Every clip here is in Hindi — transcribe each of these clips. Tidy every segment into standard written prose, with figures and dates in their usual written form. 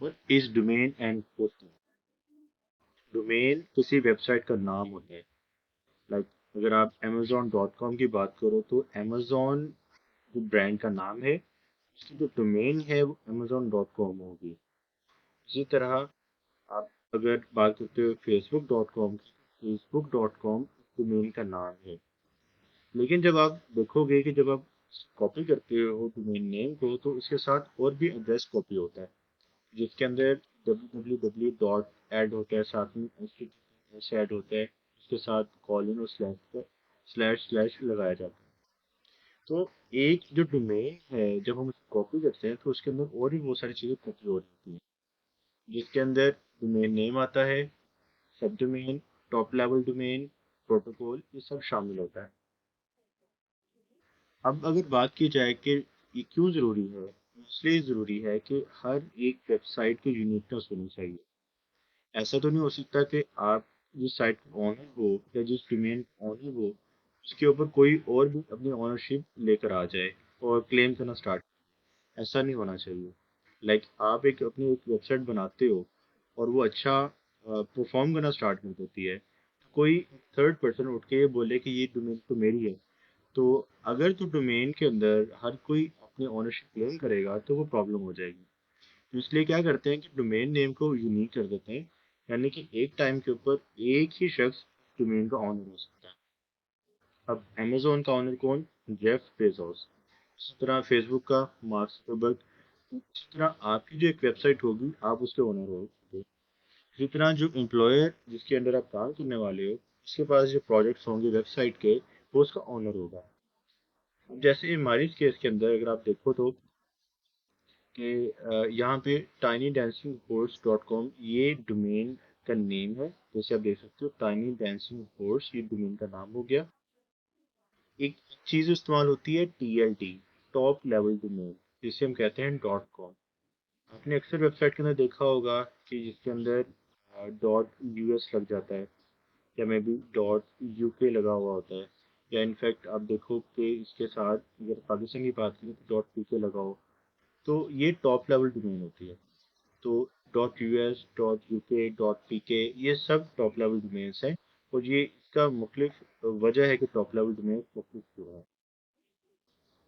What is domain and hosting? Domain किसी वेबसाइट का नाम होता है। लाइक अगर आप amazon.com की बात करो तो amazon जो ब्रांड का नाम है, उसकी जो डोमेन है वो amazon.com होगी। इसी तरह आप अगर बात करते हो facebook.com की, facebook.com डोमेन का नाम है। लेकिन जब आप देखोगे कि जब आप कॉपी करते हो डोमेन नेम को, तो उसके साथ और भी एड्रेस कॉपी होता है, जिसके अंदर www डॉट ऐड होता है, साथ में HTTPS ऐड होता है, उसके साथ कॉलन और स्लैश स्लैश लगाया जाता है। तो एक जो डोमेन है, जब हम उसको कॉपी करते हैं तो उसके अंदर और भी बहुत सारी चीज़ें कॉपी हो रही होती हैं, जिसके अंदर डोमेन नेम आता है, सब domain, top level domain, protocol, ये सब शामिल होता है। अब अगर बात की जाए कि ये क्यों ज़रूरी है, इसलिए ज़रूरी है कि हर एक वेबसाइट की यूनिकनेस होनी चाहिए। ऐसा तो नहीं हो सकता कि आप जिस साइट का ओनर हो या जिस डोमेन ओनर हो, उसके ऊपर कोई और भी अपनी ओनरशिप लेकर आ जाए और क्लेम करना स्टार्ट। ऐसा नहीं होना चाहिए। लाइक आप अपनी एक वेबसाइट बनाते हो और वो अच्छा परफॉर्म करना स्टार्ट कर देती है, तो कोई थर्ड पर्सन उठ के ये बोले कि ये डोमेन तो मेरी है, तो अगर तो डोमेन के अंदर हर कोई अपनी ओनरशिप क्लेम करेगा तो वो प्रॉब्लम हो जाएगी। तो इसलिए क्या करते हैं कि डोमेन नेम को यूनिक कर देते हैं, यानी कि एक टाइम के ऊपर एक ही शख्स डोमेन का ऑनर हो सकता है। अब अमेजोन का ऑनर कौन? Jeff Bezos. इसी तरह फेसबुक का मार्क जुकरबर्ग। इसी तरह आपकी जो एक वेबसाइट होगी, आप उसके ओनर होगे। इसी तरह जो एम्प्लॉयर जिसके अंडर आप काम करने वाले हो, उसके पास जो प्रोजेक्ट्स होंगे वेबसाइट के, वो उसका ओनर होगा। अब जैसे हमारी केस के अंदर अगर आप देखो तो कि यहाँ पे tinydancingHorse.com ये डोमेन का नेम है। जैसे आप देख सकते हो, टाइनी डांसिंग हॉर्स ये डोमेन का नाम हो गया। एक चीज इस्तेमाल होती है TLD, टॉप लेवल डोमेन, जिसे हम कहते हैं .com। आपने अक्सर वेबसाइट के अंदर देखा होगा कि जिसके अंदर .US लग जाता है, या मे बी .UK लगा हुआ होता है, या इनफैक्ट आप देखो कि इसके साथ अगर पाकिस्तान की बात करें तो .PK लगा हो। तो ये टॉप लेवल डोमेन होती है। तो .US, .UK, .PK ये सब टॉप लेवल डोमेन्स हैं। और ये इसका मुख्तलिफ वजह है कि टॉप लेवल डोमेन मुख्तलिफ क्यों है।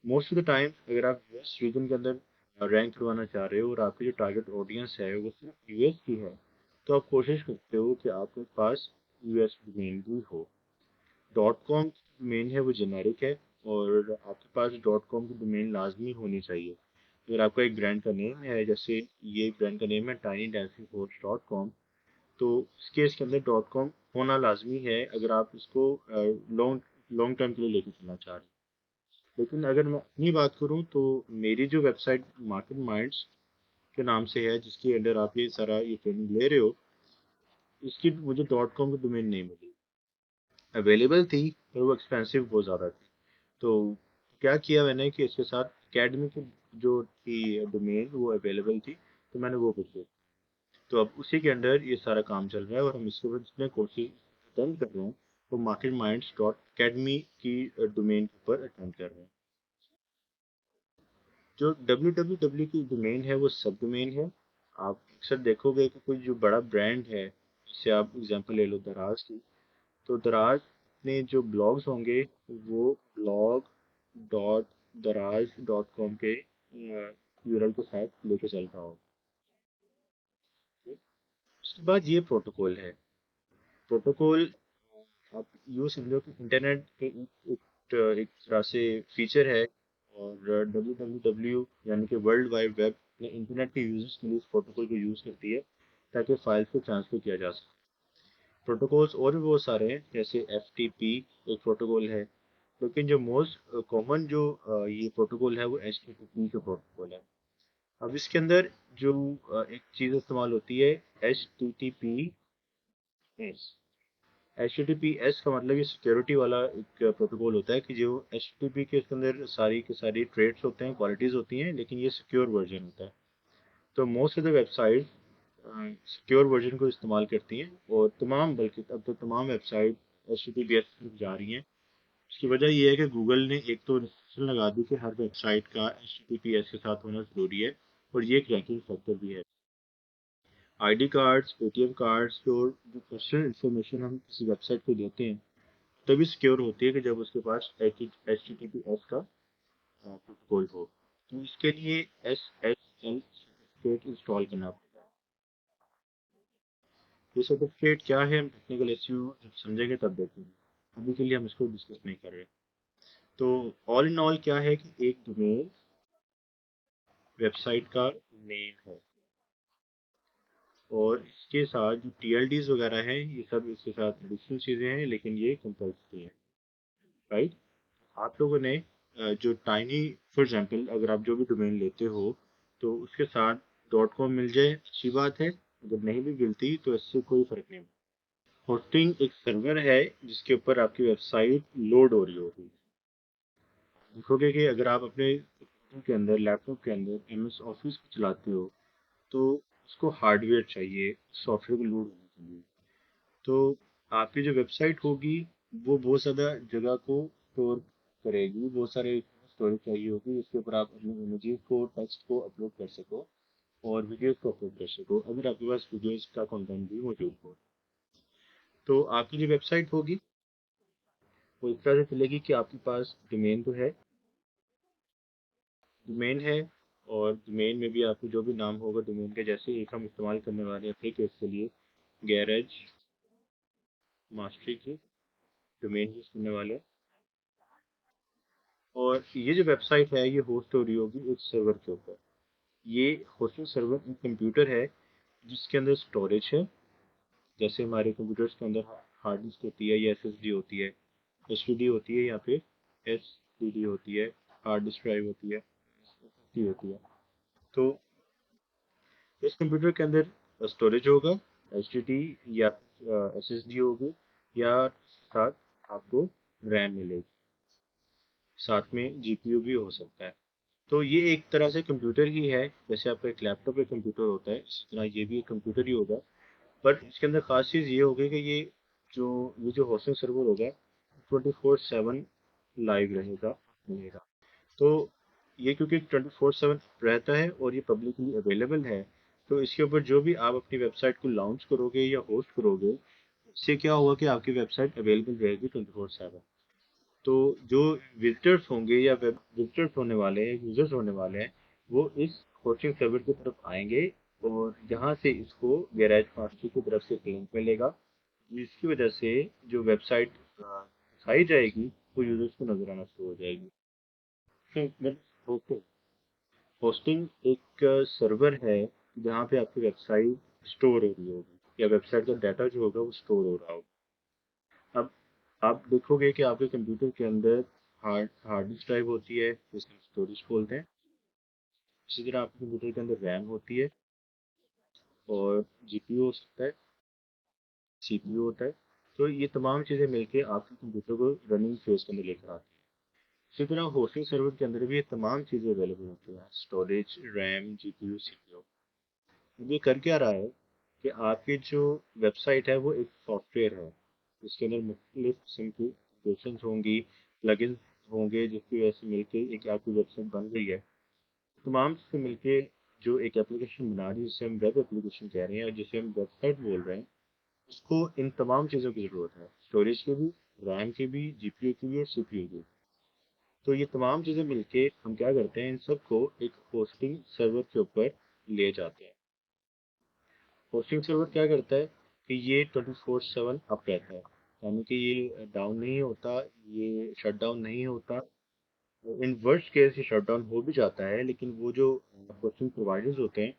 मोस्ट ऑफ द टाइम अगर आप US रीजन के अंदर रैंक करवाना चाह रहे हो और आपकी जो टारगेट ऑडियंस है वो सिर्फ US की है, तो आप कोशिश करते हो कि आपके पास US डोमेन भी हो। .com की डोमेन है वो जेनेरिक है, और आपके पास .com की डोमेन लाजमी होनी चाहिए। अगर आपका एक ब्रांड का नेम है, जैसे ये ब्रांड का नेम है tinydancingcoach.com, तो इस केस के अंदर .com होना लाजमी है अगर आप इसको लॉन्ग लॉन्ग टर्म के लिए लेके चलना चाह रहे हैं। लेकिन अगर मैं अपनी बात करूं तो मेरी जो वेबसाइट मार्केट माइंड्स के नाम से है, जिसके अंडर आप ये सारा ये ट्रेनिंग ले रहे हो, इसकी मुझे .com की डोमेन नहीं मिली। अवेलेबल थी पर वो एक्सपेंसिव बहुत ज़्यादा थी। तो क्या किया मैंने कि इसके साथ एकेडमी की जो थी डोमेन वो अवेलेबल थी, तो मैंने वो परचेज। तो अब उसी के अंडर ये सारा काम चल रहा है, और हम इसके ऊपर जितने कोर्सेज अटेंड कर रहे हैं वो मार्केट माइंड्स डॉट अकेडमी की डोमेन के ऊपर अटेंड कर रहे हैं। जो www की डोमेन है वो सब डोमेन है। आप अक्सर देखोगे कि कोई जो बड़ा ब्रांड है, जैसे आप एग्जांपल ले लो दराज की, तो दराज में जो ब्लॉग्स होंगे वो ब्लॉग डॉट दराज डॉट कॉम के यूआरएल के साथ लेके चल रहा होगा। उसके बाद ये प्रोटोकॉल है। प्रोटोकॉल आप यूँ समझो कि इंटरनेट के एक तरह से फीचर है, और www यानी कि वर्ल्ड वाइड वेब ने इंटरनेट के यूजर्स के लिए इस प्रोटोकॉल को यूज़ करती है, ताकि फाइल्स को ट्रांसफर किया जा सके। प्रोटोकॉल्स और भी बहुत सारे हैं, जैसे FTP एक प्रोटोकॉल है। लेकिन जो मोस्ट कॉमन जो ये प्रोटोकॉल है वो HTTP का प्रोटोकॉल है। अब इसके अंदर जो एक चीज़ इस्तेमाल होती है, HTTPS। HTTPS का मतलब ये सिक्योरिटी वाला एक प्रोटोकॉल होता है, कि जो HTTP के इसके अंदर सारी की सारी ट्रेड्स होते हैं, क्वालिटीज़ होती हैं, लेकिन ये सिक्योर वर्जन होता है। तो most of the website secure version को इस्तेमाल करती हैं, और तमाम, बल्कि अब तो तमाम वेबसाइट HTTPS की जा रही हैं। इसकी वजह ये है कि गूगल ने एक तो रिस्ट्रिक्शन लगा दी कि हर वेबसाइट का HTTPS के साथ होना ज़रूरी है, और ये एक रैंकिंग फैक्टर भी है। आईडी कार्ड्स, एटीएम कार्ड्स और जो पर्सनल इंफॉर्मेशन हम किसी वेबसाइट को देते हैं तभी सिक्योर होती है कि जब उसके पास HTTPS का प्रोटोकॉल हो। तो इसके लिए SSL सर्टिफिकेट इंस्टॉल करना पड़ेगा। ये सर्टिफिकेट क्या है, हम टेक्निकल इश्यू जब समझेंगे तब देखेंगे, अभी के लिए हम इसको डिस्कस नहीं कर रहे। तो ऑल इन ऑल क्या है कि एक डोमेन वेबसाइट का नेम है, और इसके साथ जो TLDs वगैरह हैं ये सब इसके साथ एडिशनल चीज़ें हैं, लेकिन ये कंपल्सरी है, राइट। आप लोगों ने जो टाइनी, फॉर एग्जांपल अगर आप जो भी डोमेन लेते हो तो उसके साथ .com मिल जाए अच्छी बात है, अगर नहीं भी मिलती तो इससे कोई फर्क नहीं। होस्टिंग एक सर्वर है जिसके ऊपर आपकी वेबसाइट लोड हो रही होगी। देखोगे कि अगर आप अपने कंप्यूटर के अंदर, लैपटॉप के अंदर MS ऑफिस को चलाते हो तो उसको हार्डवेयर चाहिए सॉफ्टवेयर को लोड होने के लिए। तो आपकी जो वेबसाइट होगी वो बहुत ज़्यादा जगह को स्टोर करेगी, बहुत सारे स्टोरेज चाहिए होगी जिसके ऊपर आप अपने इमेजेस को, टेक्स्ट को अपलोड कर सको और वीडियोस को अपलोड कर सको, अगर आपके पास वीडियोस का कंटेंट भी मौजूद हो। तो आपकी जो वेबसाइट होगी वो इस तरह से चलेगी कि आपके पास डोमेन तो है, डोमेन है, और डोमेन में भी आपको जो भी नाम होगा डोमेन का, जैसे एक हम इस्तेमाल करने वाले हैं अपने केस के लिए गैरेज मास्टरी की डोमेन यूज करने वाले हैं। और ये जो वेबसाइट है ये होस्ट हो रही होगी एक सर्वर के ऊपर। ये होस्टिंग सर्वर एक कंप्यूटर है जिसके अंदर स्टोरेज है, जैसे हमारे कंप्यूटर्स के अंदर हार्ड डिस्क होती है या SSD होती है, HDD होती है, यहाँ पे SSD होती है, हार्ड डिस्क ड्राइव होती है, SSD होती है। तो इस कंप्यूटर के अंदर स्टोरेज होगा HDD या SSD होगी, या साथ आपको रैम मिलेगी, साथ में GPU भी हो सकता है। तो ये एक तरह से कंप्यूटर ही है, जैसे आपका एक लैपटॉप एक कंप्यूटर होता है इसी तरह ये भी एक कंप्यूटर ही होगा। बट इसके अंदर खास चीज़ ये होगी कि ये जो होस्टिंग सर्वर होगा 24/7 लाइव रहेगा। तो ये क्योंकि 24/7 रहता है और ये पब्लिकली अवेलेबल है, तो इसके ऊपर जो भी आप अपनी वेबसाइट को लॉन्च करोगे या होस्ट करोगे, इससे क्या होगा कि आपकी वेबसाइट अवेलेबल रहेगी 24/7। तो जो विजिटर्स होंगे या वेब विजिटर्स होने वाले हैं, यूजर्स होने वाले हैं, वो इस होस्टिंग सर्वर की तरफ आएंगे और यहाँ से इसको गैरेज मास्टर की तरफ से लिंक मिलेगा, जिसकी वजह से जो वेबसाइट दिखाई जाएगी वो यूजर्स को नजर आना शुरू हो जाएगी। तो होस्टिंग एक सर्वर है जहाँ पे आपकी वेबसाइट स्टोर हो रही होगी या वेबसाइट का डाटा जो होगा वो स्टोर हो रहा होगा। अब आप देखोगे कि आपके कंप्यूटर के अंदर हार्ड डिस्क ड्राइव होती है जिसको स्टोरेज बोलते हैं। इसी तरह आपके कंप्यूटर के अंदर रैम होती है, और GPU हो सकता है, CPU होता है। तो ये तमाम चीज़ें मिलके आपके कंप्यूटर को रनिंग फेज के अंदर लेकर आती हैं। इसी तरह होस्टिंग सर्वर के अंदर भी ये तमाम चीज़ें अवेलेबल होती हैं, स्टोरेज, रैम, GPU, CPU। ये कर क्या रहा है कि आपकी जो वेबसाइट है वो एक सॉफ्टवेयर है, इसके अंदर मुख्तलिफ किस्म की एप्लीकेशन होंगी, प्लगइन होंगे, जिसकी वजह से मिलके एक आपकी वेबसाइट बन गई है। तमाम से मिलके जो एक एप्लीकेशन बना रही है जिसे हम वेब एप्लीकेशन कह रहे हैं और जिसे हम वेबसाइट बोल रहे हैं, उसको इन तमाम चीज़ों की ज़रूरत है, स्टोरेज की भी, रैम की भी, GPU की भी और CPU की। तो ये तमाम चीज़ें मिलके हम क्या करते हैं, इन सबको एक होस्टिंग सर्वर के ऊपर ले जाते हैं। होस्टिंग सर्वर क्या करता है कि ये 24/7 अप रहता है, यानी कि ये डाउन नहीं होता, ये शट डाउन नहीं होता। इन वर्स्ट केस ये शट डाउन हो भी जाता है, लेकिन वो जो होस्टिंग प्रोवाइडर्स होते हैं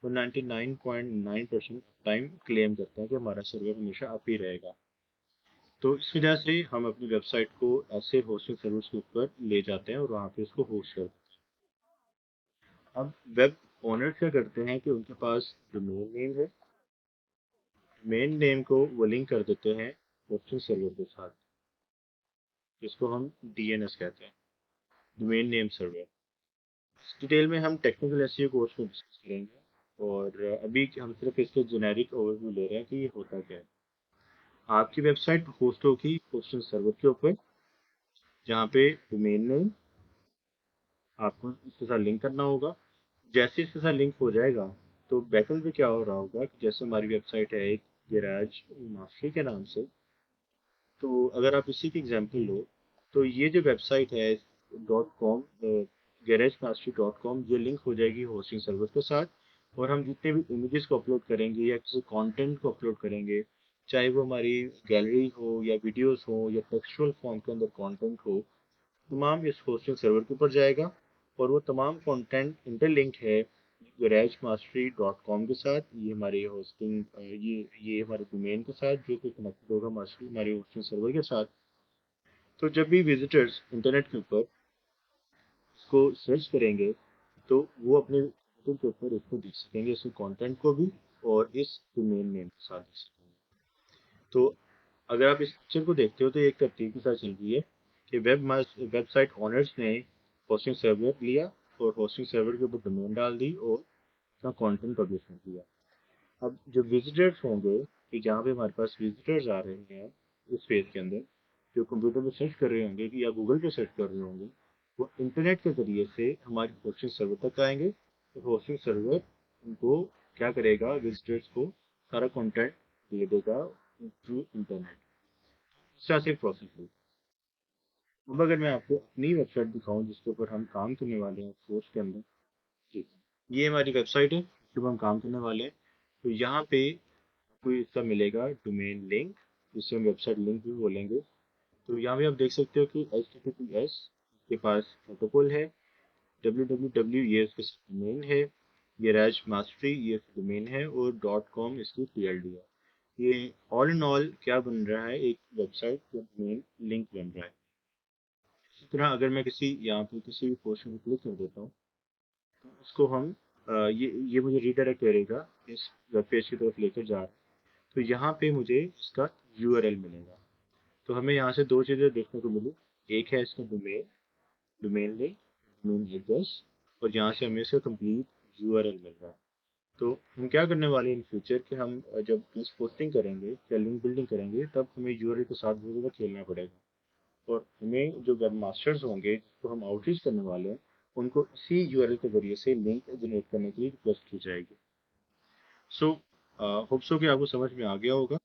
वो 99.9% टाइम क्लेम करते हैं कि हमारा सर्वर हमेशा अप ही रहेगा। तो इस वजह से हम अपनी वेबसाइट को ऐसे होस्टिंग सर्विस के ऊपर ले जाते हैं और वहाँ पे उसको होस्ट करते हैं। अब वेब ओनर क्या करते हैं कि उनके पास डोमेन नेम है, मेन नेम को वो लिंक कर देते हैं होस्टिंग सर्वर के साथ, जिसको हम DNS कहते हैं, डोमेन नेम सर्वर। इस डिटेल में हम टेक्निकल एसईओ कोर्स में डिस्कस करेंगे, और अभी हम सिर्फ इसके जेनेरिक ओवरव्यू ले रहे हैं कि ये होता क्या है। आपकी वेबसाइट होस्ट होगी होस्टिंग सर्वर के ऊपर, जहाँ पे डोमेन नेम आपको इसके साथ लिंक करना होगा। जैसे इसके साथ लिंक हो जाएगा तो बैकएंड पे क्या हो रहा होगा कि जैसे हमारी वेबसाइट है एक गैराज माफी के नाम से, तो अगर आप इसी की एग्जांपल लो, तो ये जो वेबसाइट है .com, garagemastery.com, ये लिंक हो जाएगी होस्टिंग सर्वर के साथ। और हम जितने भी इमेजेस को अपलोड करेंगे या किसी कंटेंट को अपलोड करेंगे, चाहे वो हमारी गैलरी हो या वीडियोस हो या टेक्सचुअल फॉर्म के अंदर कंटेंट हो, तमाम इस होस्टिंग सर्वर के ऊपर जाएगा। और वो तमाम कंटेंट इंटरलिंक्ड है garagemastery.com के साथ। ये हमारे होस्टिंग ये हमारे डोमेन के साथ जो कि कनेक्टेड होगा हमारे होस्टिंग सर्वर के साथ। तो जब भी विजिटर्स इंटरनेट के ऊपर इसको सर्च करेंगे, तो वो अपने कंप्यूटर के ऊपर इसको देख सकेंगे, इसके कंटेंट को भी और इस डोमेन नेम के साथ देख सकेंगे। तो अगर आप इस पिक्चर को देखते हो तो एक तरतीब के साथ चल रही है कि वेबसाइट ओनर्स ने होस्टिंग सर्वर लिया और होस्टिंग सर्वर के ऊपर डोमेन डाल दी और अपना कंटेंट पब्लिश कर दिया। अब जो विजिटर्स होंगे, कि जहाँ पे हमारे पास विजिटर्स आ रहे हैं इस पेज के अंदर, जो कंप्यूटर पे सर्च कर रहे होंगे कि या गूगल पे सर्च कर रहे होंगे, वो इंटरनेट के जरिए से हमारी होस्टिंग सर्वर तक आएंगे। तो होस्टिंग सर्वर उनको क्या करेगा, विजिटर्स को सारा कंटेंट दे देगा थ्रू इंटरनेट। इस तरह से प्रोसेस है। अब अगर मैं आपको अपनी वेबसाइट दिखाऊं जिसके ऊपर हम काम करने वाले हैं कोर्स के अंदर, ठीक, ये हमारी वेबसाइट है जिसके ऊपर हम काम करने वाले हैं। तो यहाँ पे आपको इसका मिलेगा डोमेन लिंक, जिसे हम वेबसाइट लिंक भी बोलेंगे। तो यहाँ पे आप देख सकते हो कि HTTPS के पास प्रोटोकॉल है, www ये उसके डोमेन है, गैराज मास्टरी ये डोमेन है, और .com इसकी TLD है। ये ऑल इन ऑल क्या बन रहा है, एक वेबसाइट का डोमेन लिंक बन रहा है। इसी तरह अगर मैं किसी यहाँ पे किसी भी पोर्शन को क्लिक कर देता हूँ, तो उसको हम ये मुझे रीडायरेक्ट करेगा इस वेब पेज की तरफ लेकर जा रहा है। तो यहाँ पे मुझे इसका URL मिलेगा। तो हमें यहाँ से दो चीज़ें देखने को मिली, एक है इसका डोमेन लिंक, डोमेन एड्रेस, और यहाँ से हमें इसका कंप्लीट URL मिल रहा है। तो हम क्या करने वाले हैं इन फ्यूचर कि हम जब इस पोस्टिंग करेंगे या लिंक बिल्डिंग करेंगे, तब हमें URL के साथ बहुत ज़्यादा खेलना पड़ेगा। और हमें जो वेब मास्टर्स होंगे जिसको हम आउटरीच करने वाले हैं, उनको इसी URL के जरिए से लिंक जनरेट करने के लिए रिक्वेस्ट की जाएगी। सो होप सो कि आपको समझ में आ गया होगा।